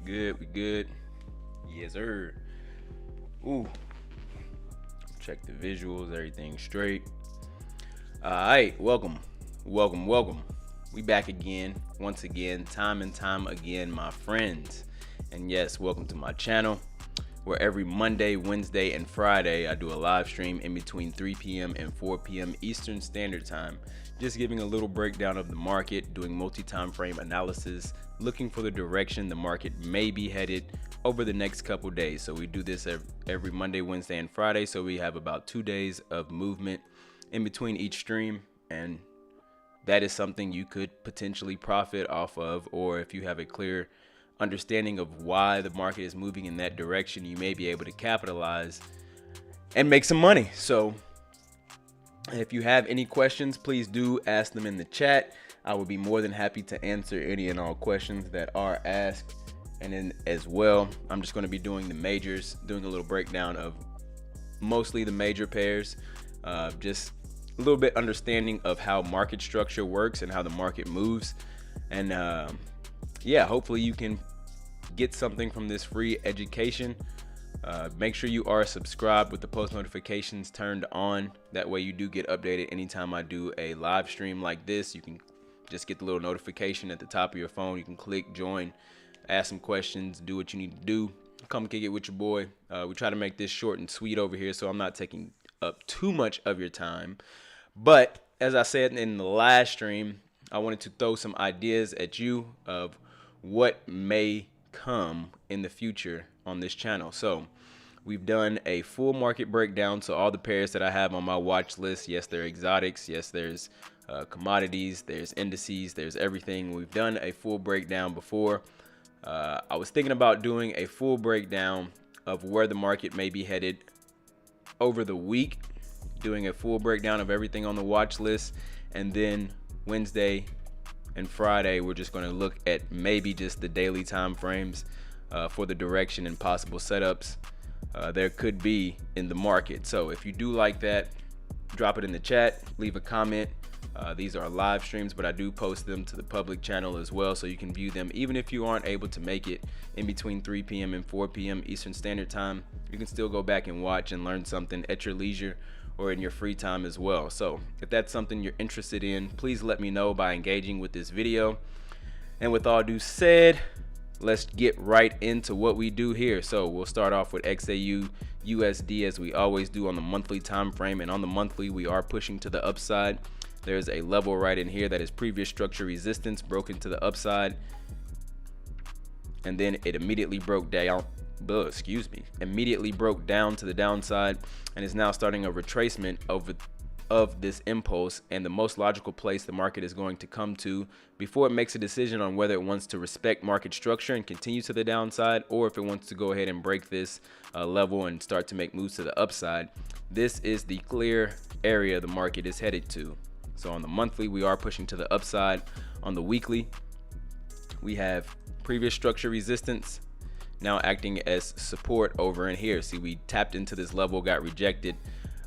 We good. Yes, sir. Ooh, check the visuals, everything straight. All right, welcome. We back again, once again, time and time again, my friends. And yes, welcome to my channel, where every Monday, Wednesday, and Friday I do a live stream in between 3 p.m. and 4 p.m. Eastern Standard Time, just giving a little breakdown of the market, doing multi-time frame analysis, looking for the direction the market may be headed over the next couple days. So we do this every Monday, Wednesday, and Friday. So we have about 2 days of movement in between each stream, and that is something you could potentially profit off of, or if you have a clear understanding of why the market is moving in that direction, you may be able to capitalize and make some money. So if you have any questions, please do ask them in the chat. I will be more than happy to answer any and all questions that are asked. And then as well, I'm just going to be doing the majors, doing a little breakdown of mostly the major pairs, just a little bit understanding of how market structure works and how the market moves. And yeah, hopefully you can get something from this free education. Make sure you are subscribed with the post notifications turned on. That way you do get updated anytime I do a live stream like this. You can just get the little notification at the top of your phone. You can click join, ask some questions, do what you need to do. Come kick it with your boy. We try to make this short and sweet over here, so I'm not taking up too much of your time. But as I said in the last stream, I wanted to throw some ideas at you of what may come in the future on this channel. So we've done a full market breakdown. So all the pairs that I have on my watch list, yes, they're exotics. Yes, there's commodities, there's indices, there's everything. We've done a full breakdown before. I was thinking about doing a full breakdown of where the market may be headed over the week, doing a full breakdown of everything on the watch list. And then Wednesday and Friday, we're just going to look at maybe just the daily time frames for the direction and possible setups there could be in the market. So if you do like that, drop it in the chat, leave a comment. These are live streams, but I do post them to the public channel as well, so you can view them even if you aren't able to make it in between 3 p.m. and 4 p.m. Eastern Standard Time. You can still go back and watch and learn something at your leisure or in your free time as well. So if that's something you're interested in, please let me know by engaging with this video. And with all due said, let's get right into what we do here. So we'll start off with XAU USD as we always do on the monthly time frame. And on the monthly, we are pushing to the upside. There's a level right in here that is previous structure resistance broken to the upside, and then it immediately broke down. Immediately broke down to the downside, and is now starting a retracement of this impulse, and the most logical place the market is going to come to before it makes a decision on whether it wants to respect market structure and continue to the downside, or if it wants to go ahead and break this level and start to make moves to the upside. This is the clear area the market is headed to. So on the monthly, we are pushing to the upside. On the weekly, we have previous structure resistance now acting as support over in here. See, we tapped into this level, got rejected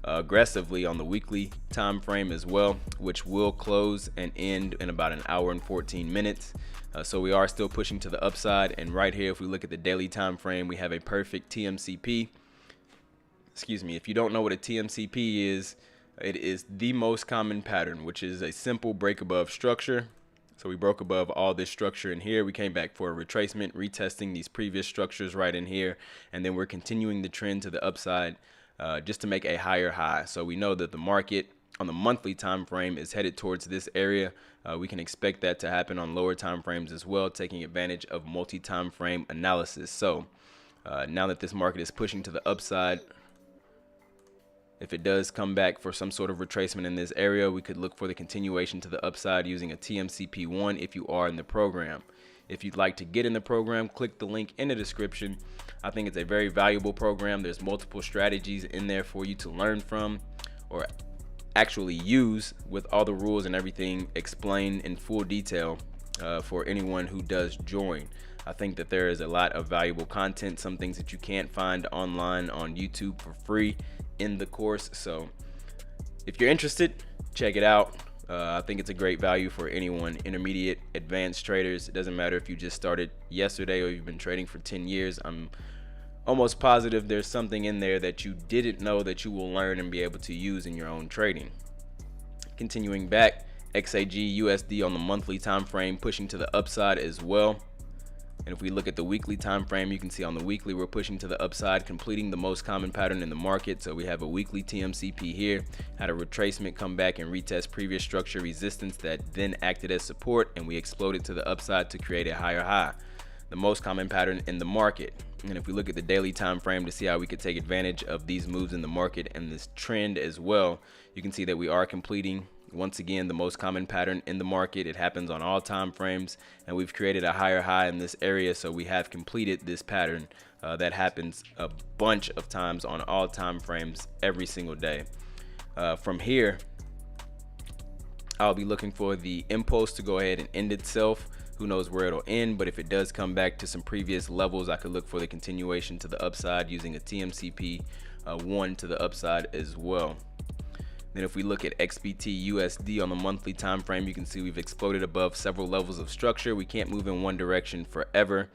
aggressively on the weekly time frame as well, which will close and end in about an hour and 14 minutes. So we are still pushing to the upside. And right here, if we look at the daily time frame, we have a perfect TMCP. Excuse me, if you don't know what a TMCP is, it is the most common pattern, which is a simple break above structure. So we broke above all this structure in here. We came back for a retracement, retesting these previous structures right in here. And then we're continuing the trend to the upside just to make a higher high. So we know that the market on the monthly time frame is headed towards this area. We can expect that to happen on lower time frames as well, taking advantage of multi-time frame analysis. So now that this market is pushing to the upside, if it does come back for some sort of retracement in this area, we could look for the continuation to the upside using a TMCP1 if you are in the program. If you'd like to get in the program, click the link in the description. I think it's a very valuable program. There's multiple strategies in there for you to learn from or actually use, with all the rules and everything explained in full detail for anyone who does join. I think that there is a lot of valuable content, some things that you can't find online on YouTube for free in the course. So if you're interested, check it out. I think it's a great value for anyone, intermediate, advanced traders. It doesn't matter if you just started yesterday or you've been trading for 10 years. I'm almost positive there's something in there that you didn't know that you will learn and be able to use in your own trading. Continuing back, XAG USD on the monthly time frame pushing to the upside as well. And if we look at the weekly time frame, you can see on the weekly we're pushing to the upside, completing the most common pattern in the market. So we have a weekly TMCP here, had a retracement come back and retest previous structure resistance that then acted as support, and we exploded to the upside to create a higher high, the most common pattern in the market. And if we look at the daily time frame to see how we could take advantage of these moves in the market and this trend as well, you can see that we are completing once again the most common pattern in the market. It happens on all time frames, and we've created a higher high in this area. So we have completed this pattern that happens a bunch of times on all time frames every single day. From here, I'll be looking for the impulse to go ahead and end itself. Who knows where it'll end, but if it does come back to some previous levels, I could look for the continuation to the upside using a TMCP 1 to the upside as well. Then if we look at XBT USD on the monthly time frame, you can see we've exploded above several levels of structure. We can't move in one direction forever,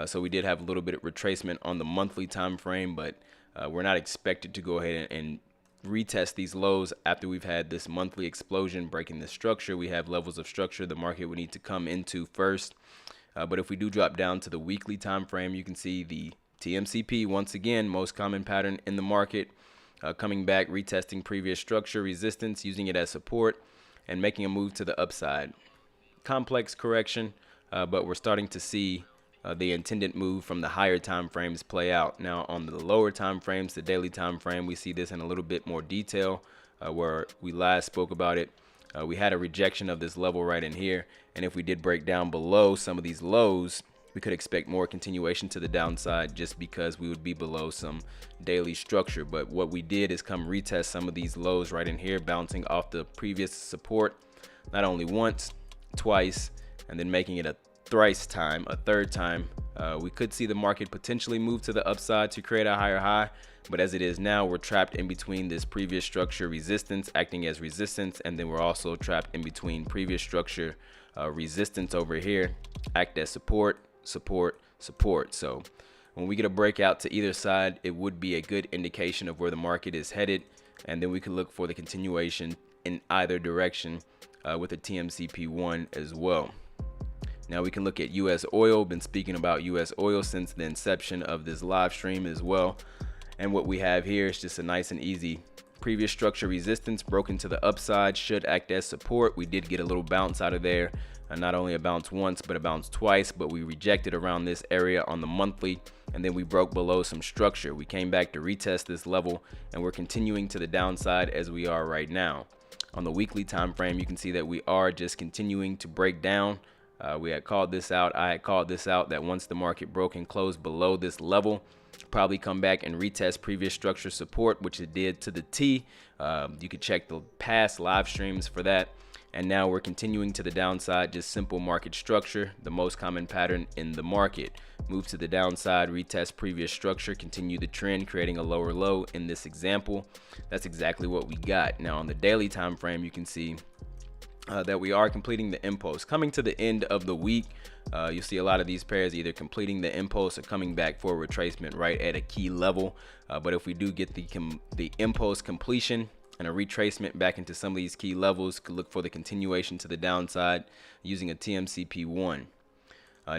so we did have a little bit of retracement on the monthly time frame, but we're not expected to go ahead and retest these lows after we've had this monthly explosion breaking the structure. We have levels of structure the market would need to come into first, but if we do drop down to the weekly time frame, you can see the TMCP, once again most common pattern in the market, coming back, retesting previous structure resistance, using it as support, and making a move to the upside. Complex correction, but we're starting to see the intended move from the higher time frames play out. Now on the lower time frames, the daily time frame, we see this in a little bit more detail where we last spoke about it. We had a rejection of this level right in here, and if we did break down below some of these lows, we could expect more continuation to the downside just because we would be below some daily structure. But what we did is come retest some of these lows right in here, bouncing off the previous support, not only once, twice, and then making it a third time. We could see the market potentially move to the upside to create a higher high, but as it is now, we're trapped in between this previous structure resistance acting as resistance, and then we're also trapped in between previous structure resistance over here, act as support. So when we get a breakout to either side, it would be a good indication of where the market is headed, and then we could look for the continuation in either direction with a TMCP1 as well. Now we can look at US oil. Been speaking about US oil since the inception of this live stream as well, and what we have here is just a nice and easy previous structure resistance broken to the upside, should act as support. We did get a little bounce out of there. Not only a bounce once, but a bounce twice, but we rejected around this area on the monthly, and then we broke below some structure. We came back to retest this level, and we're continuing to the downside as we are right now. On the weekly time frame, you can see that we are just continuing to break down. We had called this out. I had called this out that once the market broke and closed below this level, probably come back and retest previous structure support, which it did to the T. You could check the past live streams for that. And now we're continuing to the downside, just simple market structure, the most common pattern in the market. Move to the downside, retest previous structure, continue the trend, creating a lower low in this example. That's exactly what we got. Now on the daily time frame, you can see that we are completing the impulse. Coming to the end of the week, you'll see a lot of these pairs either completing the impulse or coming back for a retracement right at a key level. But if we do get the impulse completion and a retracement back into some of these key levels, could look for the continuation to the downside using a TMCP1.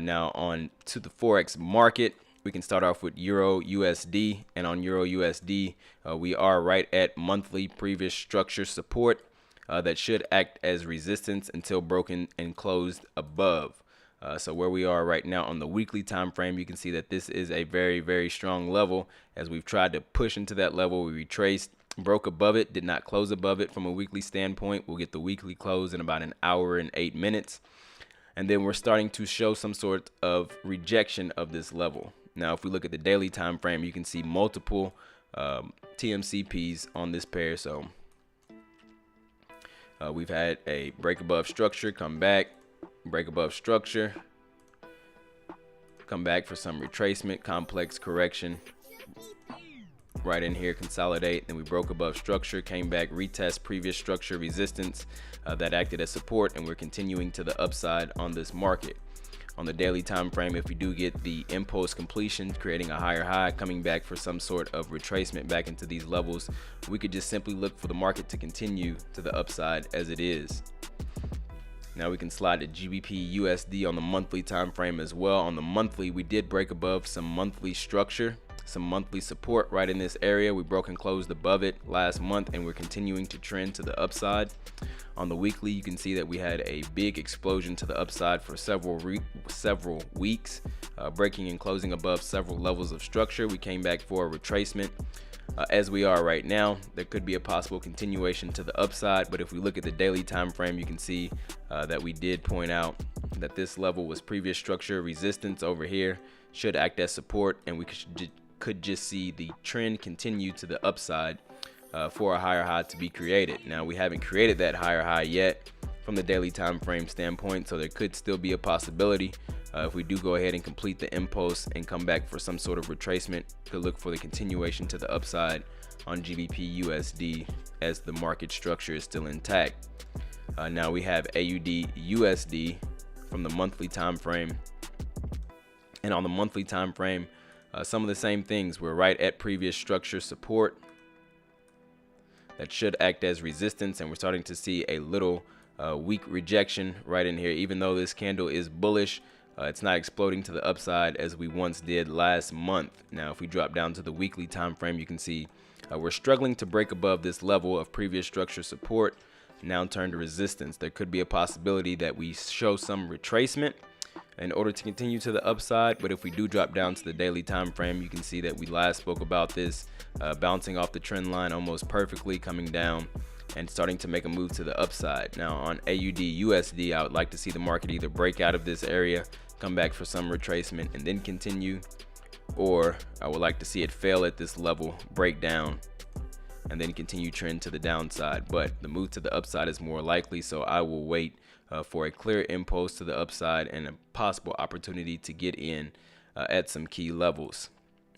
Now on to the Forex market, we can start off with Euro USD, and on Euro USD, we are right at monthly previous structure support that should act as resistance until broken and closed above. So where we are right now on the weekly time frame, you can see that this is a very, very strong level. As we've tried to push into that level, we retraced, broke above it, did not close above it from a weekly standpoint. We'll get the weekly close in about an hour and 8 minutes. And then we're starting to show some sort of rejection of this level. Now, if we look at the daily time frame, you can see multiple TMCPs on this pair. So we've had a break above structure, come back, break above structure, come back for some retracement, complex correction, right in here, consolidate, then we broke above structure, came back, retest previous structure resistance that acted as support, and we're continuing to the upside on this market. On the daily time frame, if we do get the impulse completion, creating a higher high, coming back for some sort of retracement back into these levels, we could just simply look for the market to continue to the upside as it is. Now we can slide to GBP USD on the monthly time frame as well. On the monthly, we did break above some monthly structure, some monthly support right in this area. We broke and closed above it last month, and we're continuing to trend to the upside. On the weekly, you can see that we had a big explosion to the upside for several weeks, breaking and closing above several levels of structure. We came back for a retracement. As we are right now, there could be a possible continuation to the upside, but if we look at the daily time frame, you can see that we did point out that this level was previous structure resistance over here, should act as support, and we could just see the trend continue to the upside for a higher high to be created. Now we haven't created that higher high yet from the daily time frame standpoint, so there could still be a possibility if we do go ahead and complete the impulse and come back for some sort of retracement, to look for the continuation to the upside on GBP USD as the market structure is still intact. Now we have AUD USD from the monthly time frame, and on the monthly time frame, some of the same things. We're right at previous structure support that should act as resistance, and we're starting to see a little weak rejection right in here. Even though this candle is bullish, it's not exploding to the upside as we once did last month. Now if we drop down to the weekly time frame, you can see we're struggling to break above this level of previous structure support, now turn to resistance. There could be a possibility that we show some retracement in order to continue to the upside, but if we do drop down to the daily time frame, you can see that we last spoke about this, bouncing off the trend line almost perfectly, coming down and starting to make a move to the upside. Now on AUD USD, I would like to see the market either break out of this area, come back for some retracement, and then continue, or I would like to see it fail at this level, break down, and then continue trend to the downside. But the move to the upside is more likely, so I will wait for a clear impulse to the upside and a possible opportunity to get in at some key levels.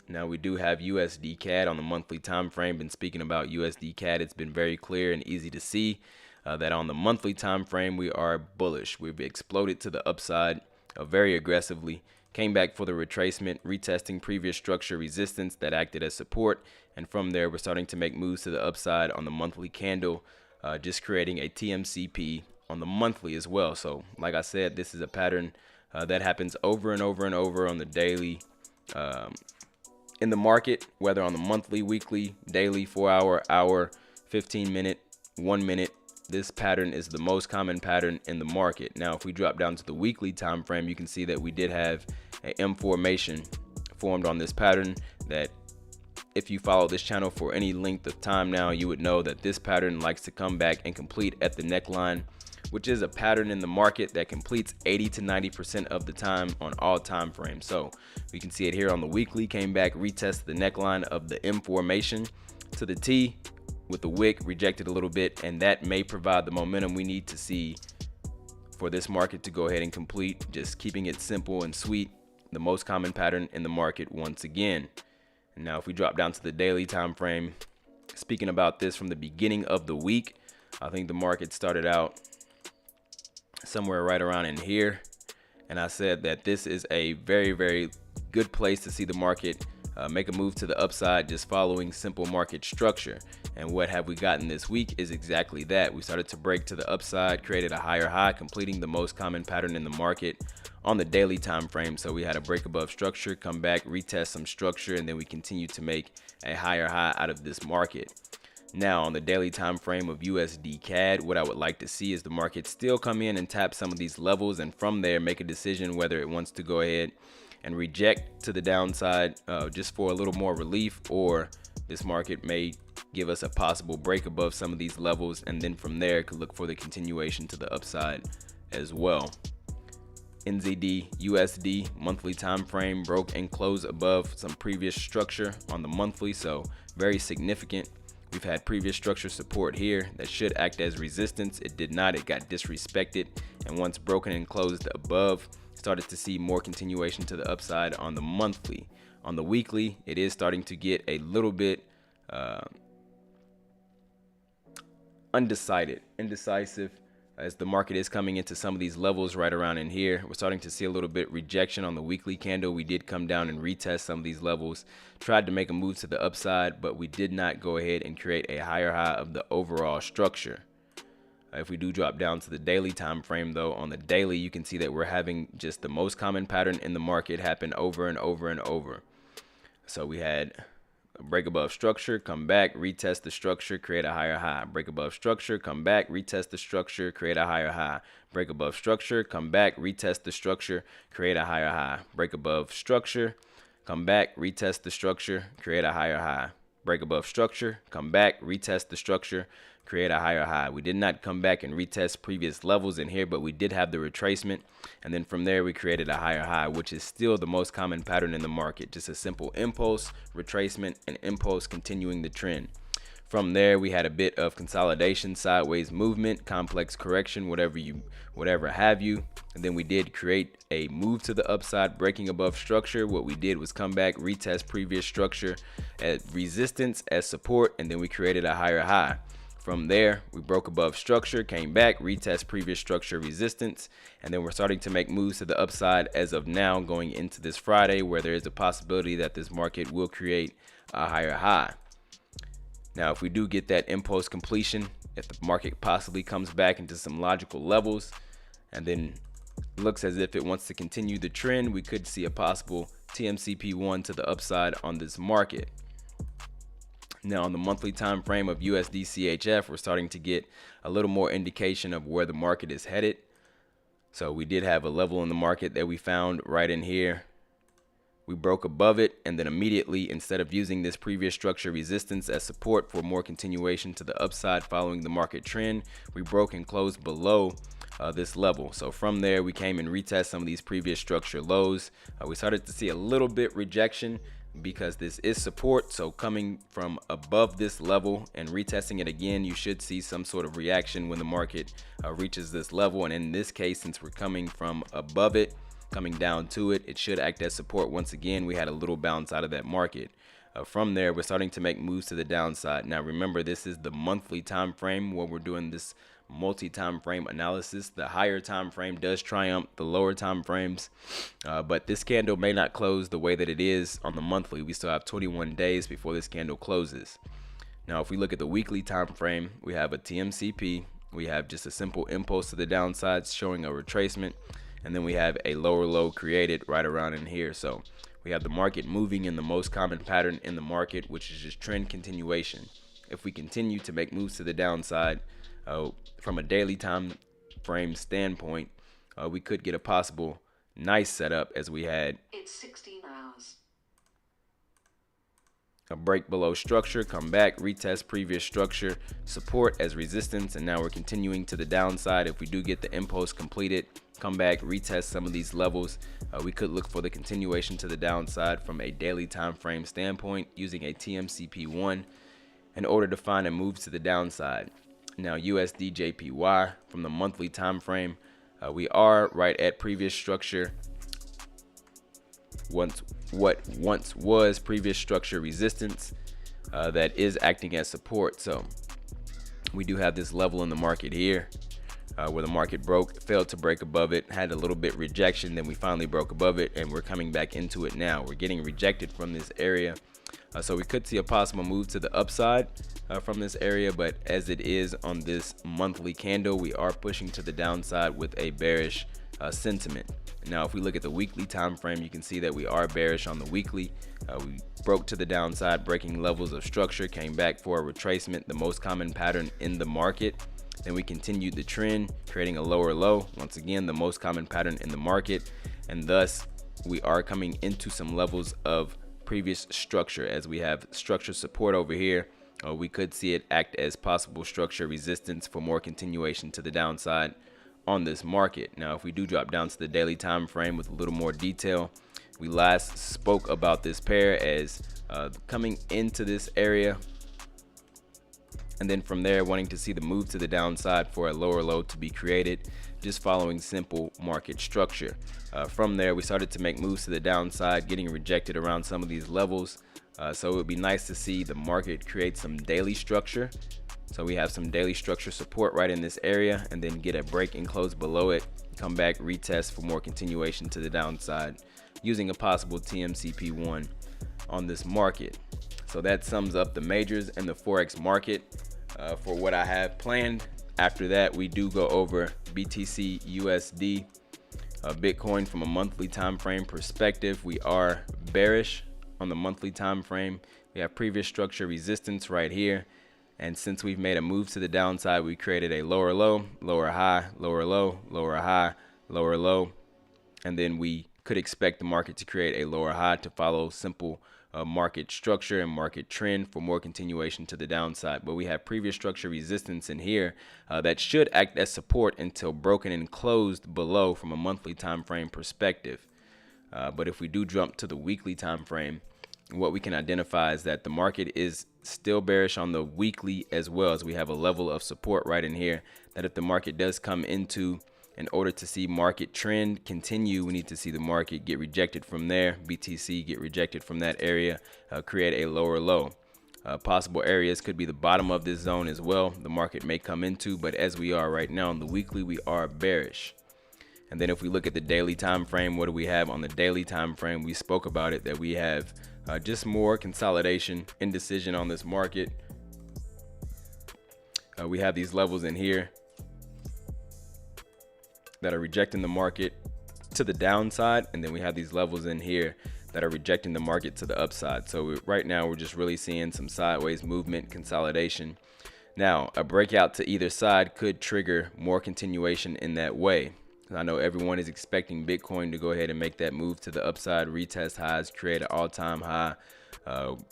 Now we do have USD CAD on the monthly time frame. Been speaking about USD CAD. It's been very clear and easy to see that on the monthly time frame we are bullish. We've exploded to the upside very aggressively, came back for the retracement, retesting previous structure resistance that acted as support, and from there we're starting to make moves to the upside on the monthly candle, just creating a TMCP on the monthly as well. So like I said, this is a pattern that happens over and over and over on the daily in the market, whether on the monthly, weekly, daily, 4 hour, 15 minute, 1 minute. This pattern is the most common pattern in the market. Now if we drop down to the weekly time frame, you can see that we did have an M formation formed on this pattern that, if you follow this channel for any length of time now, you would know that this pattern likes to come back and complete at the neckline, which is a pattern in the market that completes 80 to 90% of the time on all time frames. So we can see it here on the weekly, came back, retested the neckline of the M formation to the T with the wick, rejected a little bit, and that may provide the momentum we need to see for this market to go ahead and complete. Just keeping it simple and sweet, the most common pattern in the market once again. And now if we drop down to the daily time frame, speaking about this from the beginning of the week, I think the market started out somewhere right around in here, and I said that this is a very, very good place to see the market make a move to the upside, just following simple market structure. And what have we gotten this week is exactly that. We started to break to the upside, created a higher high, completing the most common pattern in the market on the daily time frame. So we had a break above structure, come back, retest some structure, and then we continue to make a higher high out of this market. Now on the daily time frame of USD CAD, what I would like to see is the market still come in and tap some of these levels, and from there make a decision whether it wants to go ahead and reject to the downside just for a little more relief, or this market may give us a possible break above some of these levels, and then from there could look for the continuation to the upside as well. NZD USD monthly time frame broke and closed above some previous structure on the monthly, so very significant. We've had previous structure support here that should act as resistance. It did not, it got disrespected, and once broken and closed above, started to see more continuation to the upside on the monthly. On the weekly, it is starting to get a little bit uh, indecisive, as the market is coming into some of these levels right around in here. We're starting to see a little bit rejection on the weekly candle. We did come down and retest some of these levels, tried to make a move to the upside, but we did not go ahead and create a higher high of the overall structure. If we do drop down to the daily time frame, though, on the daily, you can see that we're having just the most common pattern in the market happen over and over and over. So we had a break above structure, come back, retest the structure, create a higher high. Break above structure, come back, retest the structure, create a higher high. Break above structure, come back, retest the structure, create a higher high. Break above structure, come back, retest the structure, create a higher high. Break above structure, come back, retest the structure, create a higher high. We did not come back and retest previous levels in here, but we did have the retracement, and then from there we created a higher high, which is still the most common pattern in the market. Just a simple impulse, retracement, and impulse continuing the trend. From there we had a bit of consolidation, sideways movement, complex correction, whatever have you, and then we did create a move to the upside, breaking above structure. What we did was come back, retest previous structure at resistance, as support, and then we created a higher high. From there, we broke above structure, came back, retest previous structure resistance, and then we're starting to make moves to the upside as of now, going into this Friday, where there is a possibility that this market will create a higher high. Now, if we do get that impulse completion, if the market possibly comes back into some logical levels and then looks as if it wants to continue the trend, we could see a possible TMCP1 to the upside on this market. Now, on the monthly time frame of USD CHF, we're starting to get a little more indication of where the market is headed. So we did have a level in the market that we found right in here. We broke above it, and then immediately, instead of using this previous structure resistance as support for more continuation to the upside following the market trend, we broke and closed below this level. So from there, we came and retest some of these previous structure lows. We started to see a little bit rejection, because this is support. So coming from above this level and retesting it again, you should see some sort of reaction when the market reaches this level. And in this case, since we're coming from above it, coming down to it, it should act as support once again. We had a little bounce out of that market. From there, we're starting to make moves to the downside. Now remember, this is the monthly time frame where we're doing this multi-time frame analysis. The higher time frame does triumph the lower time frames, but this candle may not close the way that it is on the monthly. We still have 21 days before this candle closes. Now, if we look at the weekly time frame, we have a TMCP, we have just a simple impulse to the downside showing a retracement, and then we have a lower low created right around in here. So we have the market moving in the most common pattern in the market, which is just trend continuation. If we continue to make moves to the downside, from a daily time frame standpoint, we could get a possible nice setup, as we had it's 16 hours. A break below structure, come back, retest previous structure, support as resistance, and now we're continuing to the downside. If we do get the impulse completed, come back, retest some of these levels, we could look for the continuation to the downside from a daily time frame standpoint using a TMCP1 in order to find a move to the downside. Now, USD JPY from the monthly time frame, we are right at previous structure. What once was previous structure resistance, that is acting as support. So we do have this level in the market here, where the market failed to break above it, had a little bit rejection, then we finally broke above it, and we're coming back into it now. We're getting rejected from this area. So we could see a possible move to the upside from this area, but as it is on this monthly candle, we are pushing to the downside with a bearish sentiment. Now, if we look at the weekly time frame, you can see that we are bearish on the weekly. We broke to the downside, breaking levels of structure, came back for a retracement, the most common pattern in the market. Then we continued the trend, creating a lower low, once again the most common pattern in the market, and thus we are coming into some levels of previous structure. As we have structure support over here, we could see it act as possible structure resistance for more continuation to the downside on this market. Now, if we do drop down to the daily time frame with a little more detail, we last spoke about this pair as coming into this area, and then from there wanting to see the move to the downside for a lower low to be created, just following simple market structure. From there, we started to make moves to the downside, getting rejected around some of these levels. So it would be nice to see the market create some daily structure. So we have some daily structure support right in this area, and then get a break and close below it, come back, retest for more continuation to the downside using a possible TMCP1 on this market. So that sums up the majors and the Forex market for what I have planned. After that, we do go over BTC USD, Bitcoin from a monthly time frame perspective. We are bearish on the monthly time frame. We have previous structure resistance right here, and since we've made a move to the downside, we created a lower low, lower high, lower low, lower high, lower low, and then we could expect the market to create a lower high to follow simple market structure and market trend for more continuation to the downside. But we have previous structure resistance in here that should act as support until broken and closed below from a monthly time frame perspective. But if we do jump to the weekly time frame, what we can identify is that the market is still bearish on the weekly, as well as we have a level of support right in here that if the market does come into, in order to see market trend continue, we need to see the market get rejected from there, BTC get rejected from that area, create a lower low. Possible areas could be the bottom of this zone as well, the market may come into, but as we are right now on the weekly, we are bearish. And then if we look at the daily time frame, what do we have on the daily time frame? We spoke about it, that we have just more consolidation, indecision on this market. We have these levels in here that are rejecting the market to the downside, and then we have these levels in here that are rejecting the market to the upside. So right now we're just really seeing some sideways movement, consolidation. Now a breakout to either side could trigger more continuation in that way. I know everyone is expecting Bitcoin to go ahead and make that move to the upside, retest highs, create an all-time high,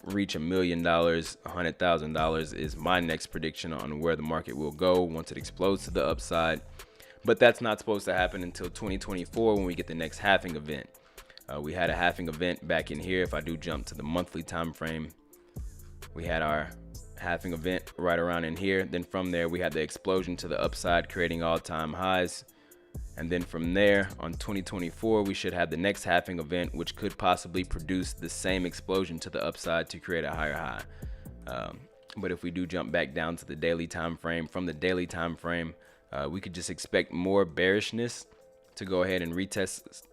reach $1 million, $100,000 is my next prediction on where the market will go once it explodes to the upside. But that's not supposed to happen until 2024 when we get the next halving event. We had a halving event back in here. If I do jump to the monthly time frame, we had our halving event right around in here. Then from there, we had the explosion to the upside, creating all-time highs. And then from there on 2024, we should have the next halving event, which could possibly produce the same explosion to the upside to create a higher high. But if we do jump back down to the daily time frame, from the daily time frame, we could just expect more bearishness to go ahead and retest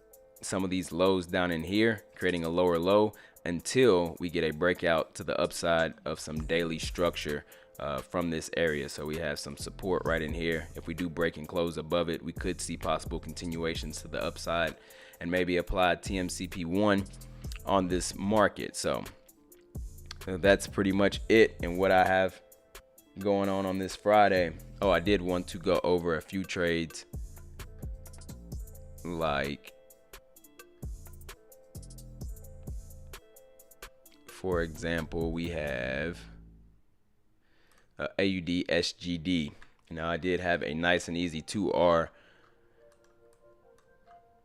some of these lows down in here, creating a lower low until we get a breakout to the upside of some daily structure from this area. So we have some support right in here. If we do break and close above it, we could see possible continuations to the upside and maybe apply TMCP1 on this market. So that's pretty much it and what I have going on this Friday. Oh, I did want to go over a few trades. Like, for example, we have AUD SGD. Now I did have a nice and easy 2R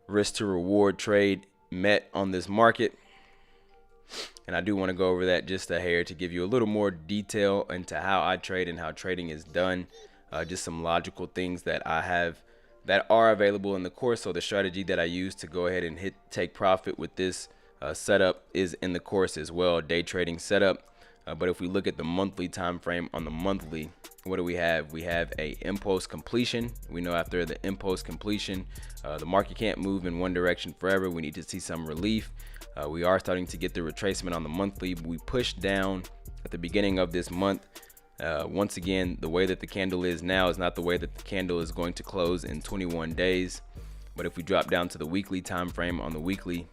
risk to reward trade met on this market, and I do want to go over that just a hair to give you a little more detail into how I trade and how trading is done. Just some logical things that I have that are available in the course. So the strategy that I use to go ahead and take profit with this setup is in the course as well, day trading setup. But if we look at the monthly time frame, on the monthly, what do we have? We have a impulse completion. We know after the impulse completion, the market can't move in one direction forever. We need to see some relief. We are starting to get the retracement on the monthly. We pushed down at the beginning of this month. Once again, the way that the candle is now is not the way that the candle is going to close in 21 days. But if we drop down to the weekly time frame, on the weekly,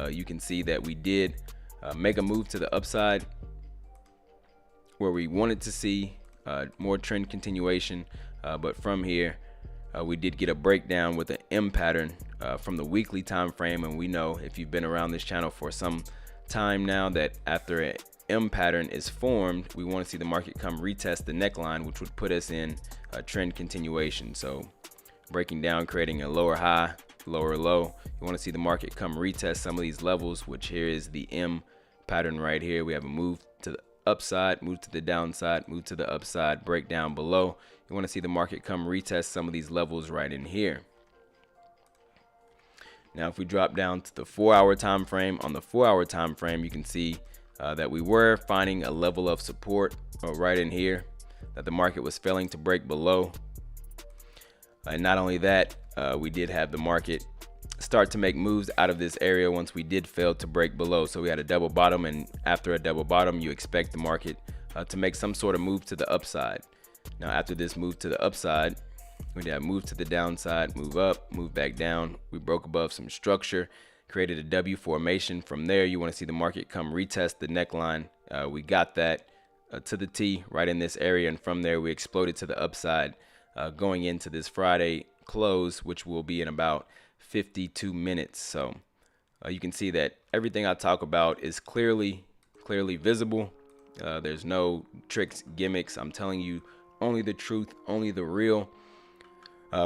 you can see that we did make a move to the upside where we wanted to see more trend continuation, but from here we did get a breakdown with an M pattern from the weekly time frame. And we know, if you've been around this channel for some time now, that after an M pattern is formed, we want to see the market come retest the neckline, which would put us in a trend continuation. So breaking down, creating a lower high, lower low, you want to see the market come retest some of these levels, which here is the M pattern right here. We have a move to the upside, move to the downside, move to the upside, break down below. You want to see the market come retest some of these levels right in here. Now if we drop down to the 4-hour time frame, on the 4-hour time frame, you can see that we were finding a level of support right in here that the market was failing to break below. And not only that, we did have the market start to make moves out of this area once we did fail to break below. So we had a double bottom, and after a double bottom, you expect the market to make some sort of move to the upside. Now, after this move to the upside, we did have move to the downside, move up, move back down. We broke above some structure, created a W formation. From there, you want to see the market come retest the neckline. We got that to the T right in this area, and from there we exploded to the upside, going into this Friday close, which will be in about 52 minutes. So you can see that everything I talk about is clearly visible. There's no tricks, gimmicks. I'm telling you only the truth, only the real.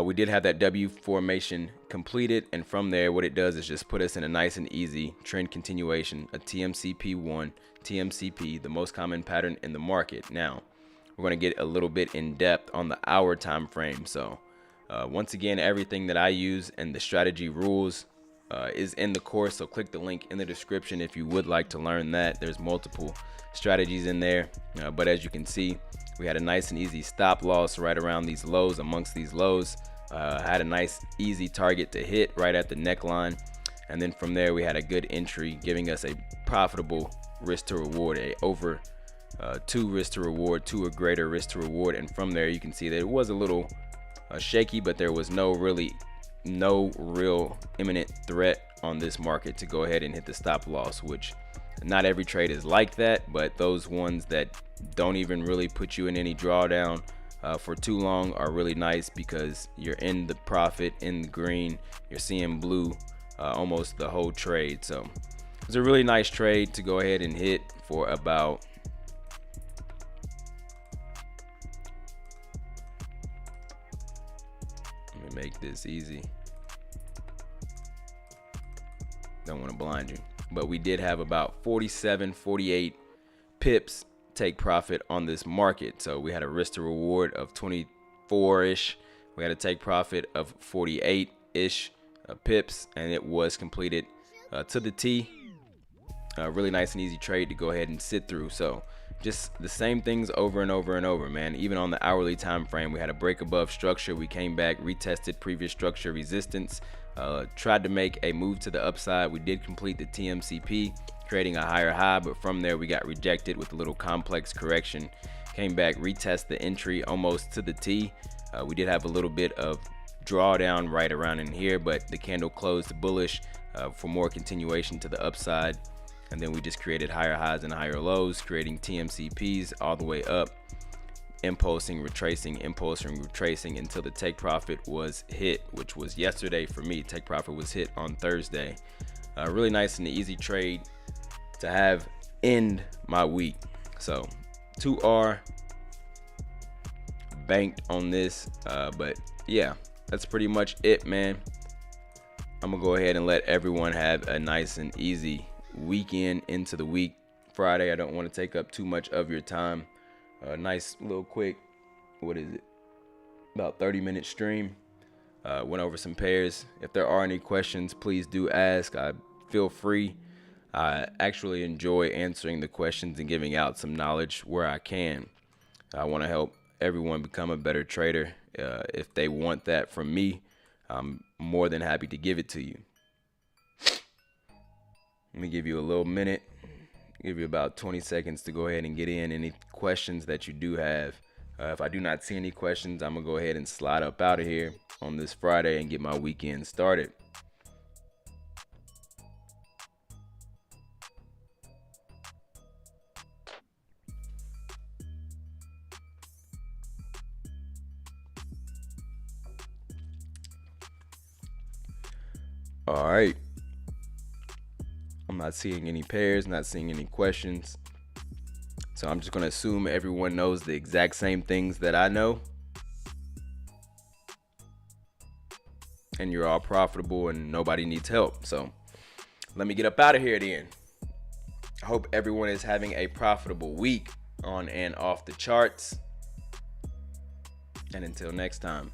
We did have that W formation completed, and from there what it does is just put us in a nice and easy trend continuation, a TMCP1, TMCP, the most common pattern in the market. Now we're going to get a little bit in depth on the hour time frame. So once again, everything that I use and the strategy rules is in the course, so click the link in the description if you would like to learn that. There's multiple strategies in there, but as you can see, we had a nice and easy stop loss right around these lows. Amongst these lows, had a nice easy target to hit right at the neckline, and then from there we had a good entry, giving us a profitable risk to reward, a over 2 risk to reward, 2 or greater risk to reward. And from there you can see that it was a little shaky, but there was no real imminent threat on this market to go ahead and hit the stop loss, which not every trade is like that, but those ones that don't even really put you in any drawdown for too long are really nice, because you're in the profit, in the green, you're seeing blue almost the whole trade. So it's a really nice trade to go ahead and hit for about make this easy. Don't want to blind you, but we did have about 47-48 pips take profit on this market. So we had a risk to reward of 24-ish. We had a take profit of 48-ish pips, and it was completed to the T. Really nice and easy trade to go ahead and sit through. So just the same things over and over and over, man. Even on the hourly time frame, we had a break above structure. We came back, retested previous structure resistance, tried to make a move to the upside. We did complete the TMCP, creating a higher high, but from there we got rejected with a little complex correction. Came back, retest the entry almost to the T. We did have a little bit of drawdown right around in here, but the candle closed bullish for more continuation to the upside. And then we just created higher highs and higher lows, creating TMCPs all the way up, impulsing, retracing until the take profit was hit, which was yesterday for me. Take profit was hit on Thursday. Really nice and easy trade to have end my week. So 2R banked on this, but yeah, that's pretty much it, man. I'm gonna go ahead and let everyone have a nice and easy weekend into the week. Friday, I don't want to take up too much of your time. Nice little quick, what is it, about 30-minute stream. Went over some pairs. If there are any questions, please do ask. I feel free. I actually enjoy answering the questions and giving out some knowledge where I can. I want to help everyone become a better trader. If they want that from me, I'm more than happy to give it to you. Let me give you a little minute, give you about 20 seconds to go ahead and get in any questions that you do have. If I do not see any questions, I'm gonna go ahead and slide up out of here on this Friday and get my weekend started. All right. I'm not seeing any pairs, not seeing any questions. So I'm just going to assume everyone knows the exact same things that I know. And you're all profitable and nobody needs help. So let me get up out of here then. I hope everyone is having a profitable week on and off the charts. And until next time.